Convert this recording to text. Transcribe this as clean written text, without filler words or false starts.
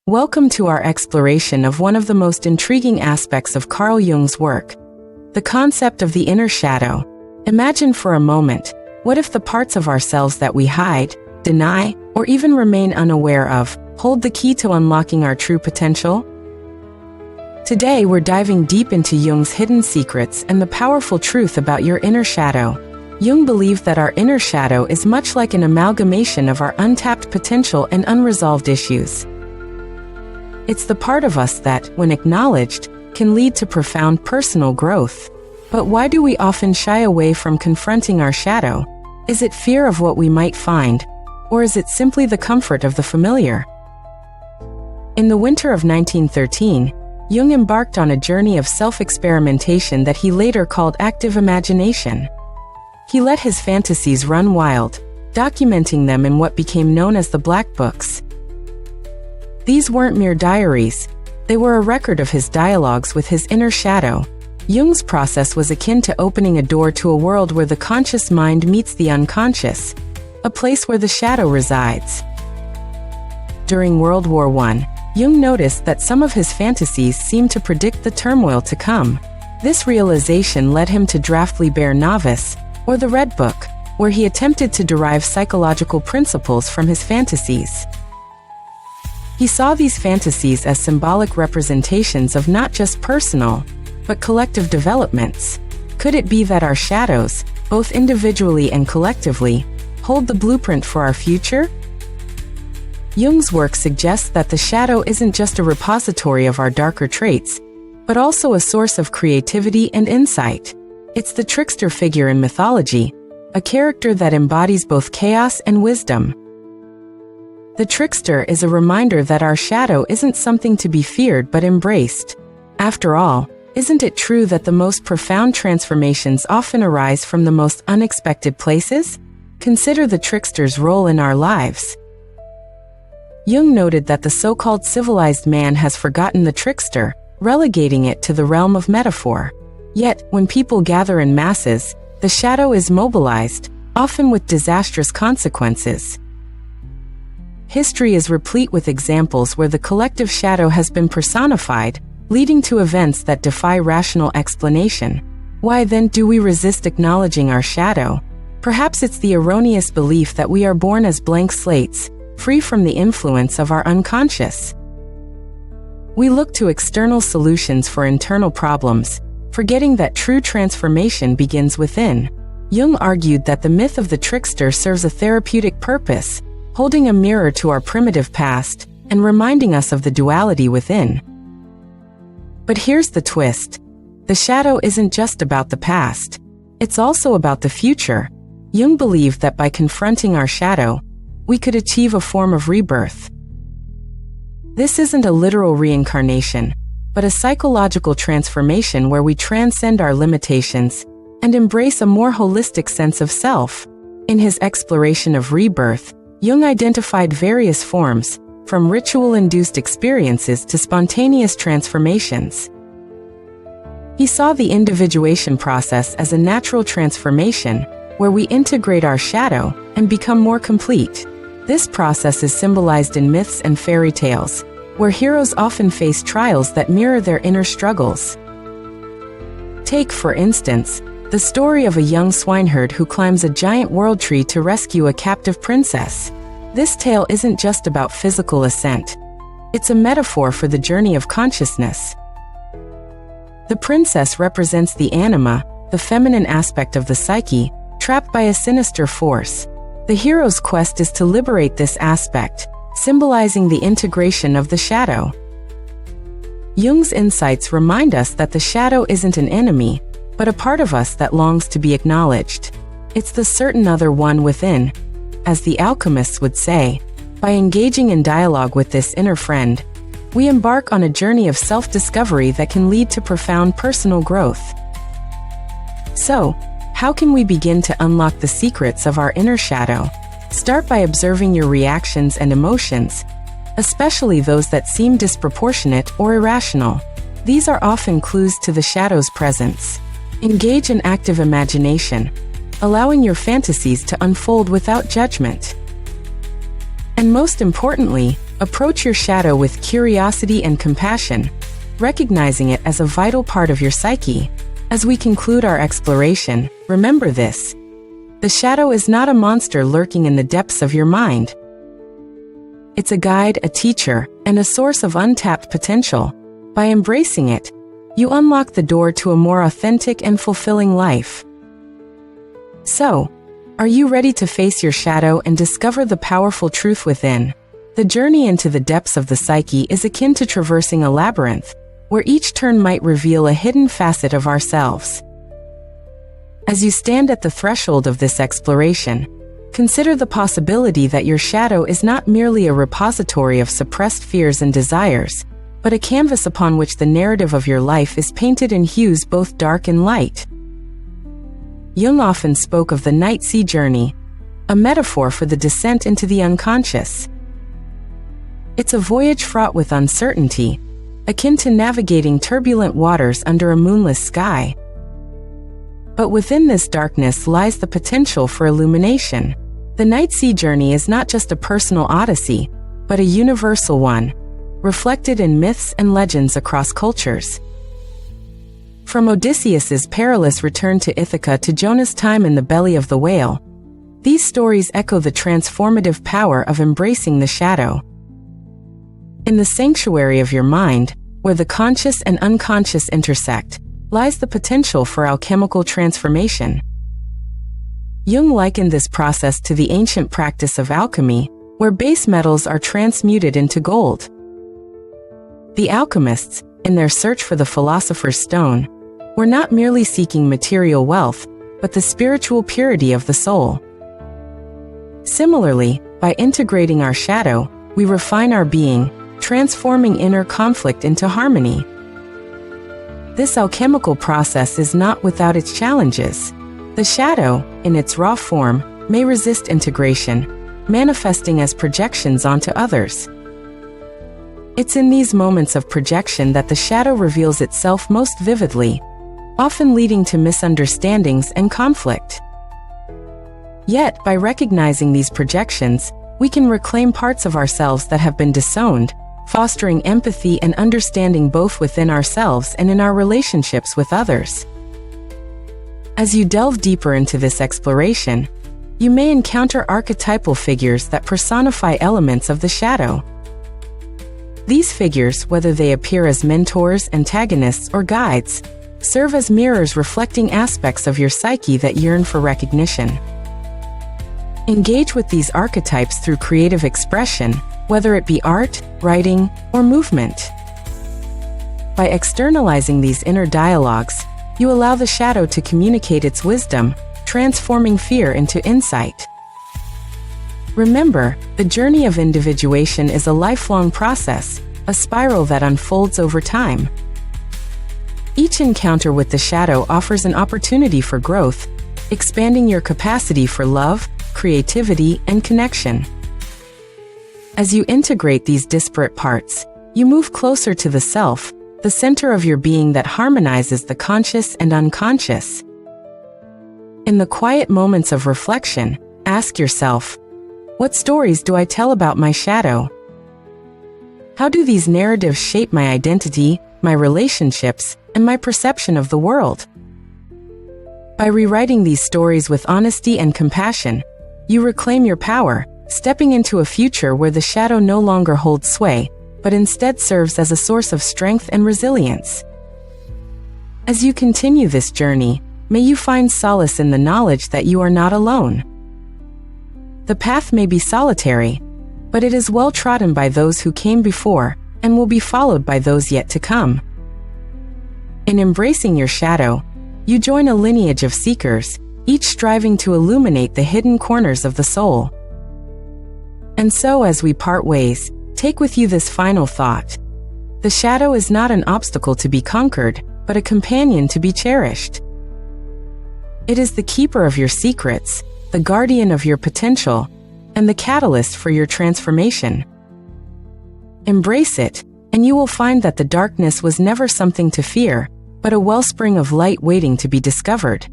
Welcome to our exploration of one of the most intriguing aspects of Carl Jung's work, the concept of the inner shadow. Imagine for a moment, what if the parts of ourselves that we hide, deny, or even remain unaware of, hold the key to unlocking our true potential? Today we're diving deep into Jung's hidden secrets and the powerful truth about your inner shadow. Jung believed that our inner shadow is much like an amalgamation of our untapped potential and unresolved issues. It's the part of us that, when acknowledged, can lead to profound personal growth. But why do we often shy away from confronting our shadow? Is it fear of what we might find? Or is it simply the comfort of the familiar? In the winter of 1913, Jung embarked on a journey of self-experimentation that he later called active imagination. He let his fantasies run wild, documenting them in what became known as the Black Books. These weren't mere diaries, they were a record of his dialogues with his inner shadow. Jung's process was akin to opening a door to a world where the conscious mind meets the unconscious, a place where the shadow resides. During World War I, Jung noticed that some of his fantasies seemed to predict the turmoil to come. This realization led him to draft Liber Novis, or the Red Book, where he attempted to derive psychological principles from his fantasies. He saw these fantasies as symbolic representations of not just personal, but collective developments. Could it be that our shadows, both individually and collectively, hold the blueprint for our future? Jung's work suggests that the shadow isn't just a repository of our darker traits, but also a source of creativity and insight. It's the trickster figure in mythology, a character that embodies both chaos and wisdom. The trickster is a reminder that our shadow isn't something to be feared but embraced. After all, isn't it true that the most profound transformations often arise from the most unexpected places? Consider the trickster's role in our lives. Jung noted that the so-called civilized man has forgotten the trickster, relegating it to the realm of metaphor. Yet, when people gather in masses, the shadow is mobilized, often with disastrous consequences. History is replete with examples where the collective shadow has been personified, leading to events that defy rational explanation. Why then do we resist acknowledging our shadow? Perhaps it's the erroneous belief that we are born as blank slates, free from the influence of our unconscious. We look to external solutions for internal problems, forgetting that true transformation begins within. Jung argued that the myth of the trickster serves a therapeutic purpose, holding a mirror to our primitive past and reminding us of the duality within. But here's the twist. The shadow isn't just about the past. It's also about the future. Jung believed that by confronting our shadow, we could achieve a form of rebirth. This isn't a literal reincarnation, but a psychological transformation where we transcend our limitations and embrace a more holistic sense of self. In his exploration of rebirth, Jung identified various forms, from ritual-induced experiences to spontaneous transformations. He saw the individuation process as a natural transformation, where we integrate our shadow and become more complete. This process is symbolized in myths and fairy tales, where heroes often face trials that mirror their inner struggles. Take, for instance, the story of a young swineherd who climbs a giant world tree to rescue a captive princess. This tale isn't just about physical ascent. It's a metaphor for the journey of consciousness. The princess represents the anima, the feminine aspect of the psyche, trapped by a sinister force. The hero's quest is to liberate this aspect, symbolizing the integration of the shadow. Jung's insights remind us that the shadow isn't an enemy, but a part of us that longs to be acknowledged. It's the certain other one within. As the alchemists would say, by engaging in dialogue with this inner friend, we embark on a journey of self-discovery that can lead to profound personal growth. So, how can we begin to unlock the secrets of our inner shadow? Start by observing your reactions and emotions, especially those that seem disproportionate or irrational. These are often clues to the shadow's presence. Engage in active imagination, allowing your fantasies to unfold without judgment. And most importantly, approach your shadow with curiosity and compassion, recognizing it as a vital part of your psyche. As we conclude our exploration, remember this: the shadow is not a monster lurking in the depths of your mind. It's a guide, a teacher, and a source of untapped potential. By embracing it, you unlock the door to a more authentic and fulfilling life. So, are you ready to face your shadow and discover the powerful truth within? The journey into the depths of the psyche is akin to traversing a labyrinth, where each turn might reveal a hidden facet of ourselves. As you stand at the threshold of this exploration, consider the possibility that your shadow is not merely a repository of suppressed fears and desires, but a canvas upon which the narrative of your life is painted in hues both dark and light. Jung often spoke of the night sea journey, a metaphor for the descent into the unconscious. It's a voyage fraught with uncertainty, akin to navigating turbulent waters under a moonless sky. But within this darkness lies the potential for illumination. The night sea journey is not just a personal odyssey, but a universal one, reflected in myths and legends across cultures. From Odysseus's perilous return to Ithaca to Jonah's time in the belly of the whale, these stories echo the transformative power of embracing the shadow. In the sanctuary of your mind, where the conscious and unconscious intersect, lies the potential for alchemical transformation. Jung likened this process to the ancient practice of alchemy, where base metals are transmuted into gold. The alchemists, in their search for the philosopher's stone, were not merely seeking material wealth, but the spiritual purity of the soul. Similarly, by integrating our shadow, we refine our being, transforming inner conflict into harmony. This alchemical process is not without its challenges. The shadow, in its raw form, may resist integration, manifesting as projections onto others. It's in these moments of projection that the shadow reveals itself most vividly, often leading to misunderstandings and conflict. Yet, by recognizing these projections, we can reclaim parts of ourselves that have been disowned, fostering empathy and understanding both within ourselves and in our relationships with others. As you delve deeper into this exploration, you may encounter archetypal figures that personify elements of the shadow. These figures, whether they appear as mentors, antagonists, or guides, serve as mirrors reflecting aspects of your psyche that yearn for recognition. Engage with these archetypes through creative expression, whether it be art, writing, or movement. By externalizing these inner dialogues, you allow the shadow to communicate its wisdom, transforming fear into insight. Remember, the journey of individuation is a lifelong process, a spiral that unfolds over time. Each encounter with the shadow offers an opportunity for growth, expanding your capacity for love, creativity, and connection. As you integrate these disparate parts, you move closer to the self, the center of your being that harmonizes the conscious and unconscious. In the quiet moments of reflection, ask yourself, what stories do I tell about my shadow? How do these narratives shape my identity, my relationships, and my perception of the world? By rewriting these stories with honesty and compassion, you reclaim your power, stepping into a future where the shadow no longer holds sway, but instead serves as a source of strength and resilience. As you continue this journey, may you find solace in the knowledge that you are not alone. The path may be solitary, but it is well trodden by those who came before, and will be followed by those yet to come. In embracing your shadow, you join a lineage of seekers, each striving to illuminate the hidden corners of the soul. And so, as we part ways, take with you this final thought. The shadow is not an obstacle to be conquered, but a companion to be cherished. It is the keeper of your secrets, the guardian of your potential, and the catalyst for your transformation. Embrace it, and you will find that the darkness was never something to fear, but a wellspring of light waiting to be discovered.